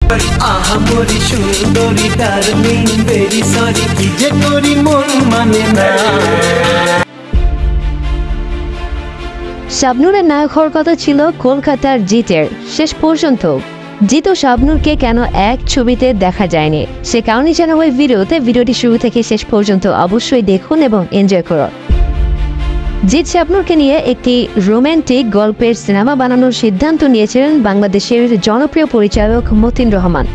আহামরি সুন্দরী darling very sorry কি যে করি মন মানে না। শাবনূরের নায়ক হওয়ার কথা ছিল কলকাতার জিতের। শেষ পর্যন্ত জিত ও শাবনূরকে কেন এক ছবিতে দেখা যায়নি সে কারণে জানাবো এই ভিডিওটি শুরু থেকে শেষ পর্যন্ত অবশ্যই দেখুন এবং এনজয় করুন। জিত শাবনূরকে নিয়ে একটি রোমান্টিক গল্পের সিনেমা বানানোর সিদ্ধান্ত নিয়েছিলেন বাংলাদেশের জনপ্রিয় পরিচালক মতিন রহমান।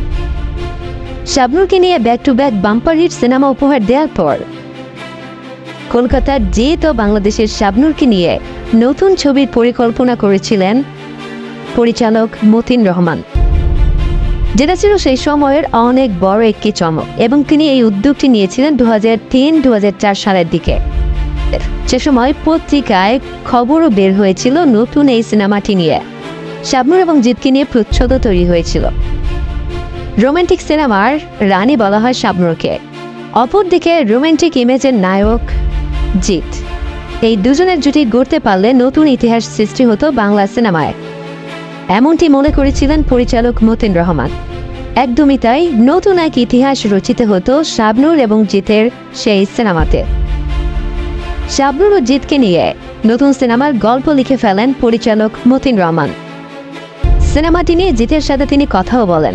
শাবনূরকে নিয়ে back to back bumper hit cinema উপহার দেওয়ার পর কলকাতার জিত ও বাংলাদেশের শাবনূরকে নিয়ে নতুন ছবির পরিকল্পনা করেছিলেন পরিচালক মতিন রহমান, যেটা ছিল সেই সময়ের অনেক বড় একটি চমক এবং তিনি এই উদ্যোগটি নিয়েছিলেন 2003-2004 সালের দিকে। সে সময় পত্রিকায় খবরও বের হয়েছিল নতুন এই সিনেমাটি নিয়ে। শাবনূর এবং জিতকে নিয়ে প্রচ্ছদ তৈরি হয়েছিল। রোমান্টিক সিনেমার রানী বলা হয় শাবনূরকে, অপরদিকে রোমান্টিক ইমেজের নায়ক জিত। এই দুজনের জুটি গড়তে পারলে নতুন ইতিহাস সৃষ্টি হতো বাংলা সিনেমায়, এমনটি মনে করেছিলেন পরিচালক মতিন রহমান। একদমই তাই, নতুন এক ইতিহাস রচিত হতো শাবনূর এবং জিতের সেই সিনেমাতে। শাবনূর ও জিতকে নিয়ে নতুন সিনেমার গল্প লিখে ফেলেন পরিচালক মতিন রহমান। সিনেমাটি নিয়ে জিতের সাথে তিনি কথাও বলেন।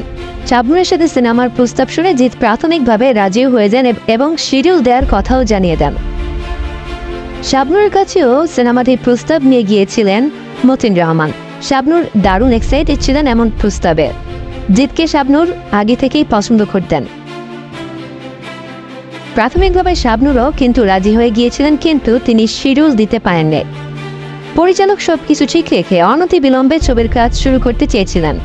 শাবনূরের সাথে সিনেমার প্রস্তাব শুনে জিত প্রাথমিকভাবে রাজিও হয়ে যান এবং শিডিউল দেওয়ার কথাও জানিয়ে দেন। শাবনূরের কাছেও সিনেমাটির প্রস্তাব নিয়ে গিয়েছিলেন মতিন রহমান। শাবনূর দারুণ এক্সাইটেড ছিলেন এমন প্রস্তাবে। জিতকে শাবনূর আগে থেকেই পছন্দ করতেন। প্রাথমিকভাবে শাবনূরও কিন্তু রাজি হয়ে গিয়েছিলেন, কিন্তু তিনি শিডিউল দিতে পারেননি। পরিচালক সবকিছু ঠিক রেখে অনতিবিলম্বে ছবির কাজ শুরু করতে চেয়েছিলেন,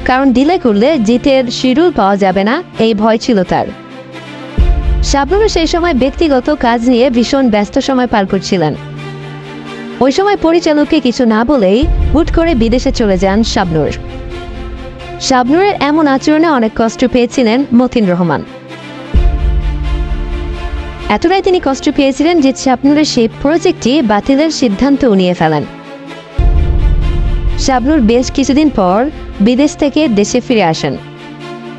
কারণ ডিলে করলে জিতের শিডিউল পাওয়া যাবে না এই ভয় ছিল তার। শাবনূর সেই সময় ব্যক্তিগত কাজ নিয়ে ভীষণ ব্যস্ত সময় পার করছিলেন। ওই সময় পরিচালককে কিছু না বলেই হুট করে বিদেশে চলে যান শাবনূর। শাবনূরের এমন আচরণে অনেক কষ্ট পেয়েছিলেন মতিন রহমান। এতটাই তিনি কষ্ট পেয়েছিলেন যে শাবনূরের সেই প্রজেক্টটি বাতিলের সিদ্ধান্ত নিয়ে ফেলেন। শাবনূর বেশ কিছুদিন পর বিদেশ থেকে দেশে ফিরে আসেন।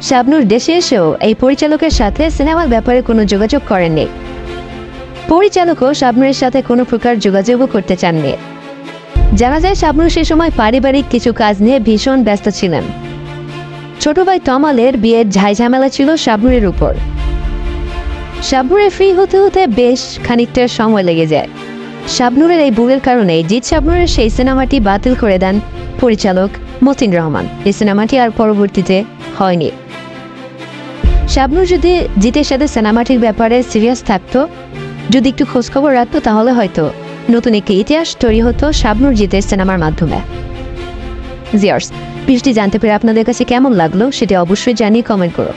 শাবনূর দেশে এসেও এই পরিচালকের সাথে সিনেমার ব্যাপারে কোনো যোগাযোগ করেননি। পরিচালকও শাবনূরের সাথে কোনো প্রকার যোগাযোগও করতে চাননি। জানা যায় শাবনূর সে সময় পারিবারিক কিছু কাজ নিয়ে ভীষণ ব্যস্ত ছিলেন। ছোট ভাই তমালের বিয়ের ঝাইঝামেলা ছিল শাবনূরের উপর। শাবনূরের ফ্রি হতে হতে বেশ খানিকটা সময় লেগে যায়। শাবনূরের এই ভুলের কারণে জিত শাবনূরের সেই সিনেমাটি বাতিল করে দেন পরিচালক মতিন রহমান। এই সিনেমাটি আর পরবর্তীতে হয়নি। শাবনূর যদি জিতের সাথে সিনেমাটির ব্যাপারে সিরিয়াস থাকতো, যদি একটু খোঁজখবর রাখতো, তাহলে হয়তো নতুন একটি ইতিহাস তৈরি হতো শাবনূর জিতের সিনেমার মাধ্যমে। ভিউয়ার্স, বিষয়টি জানতে পেরে আপনাদের কাছে কেমন লাগলো সেটি অবশ্যই জানিয়ে কমেন্ট করো।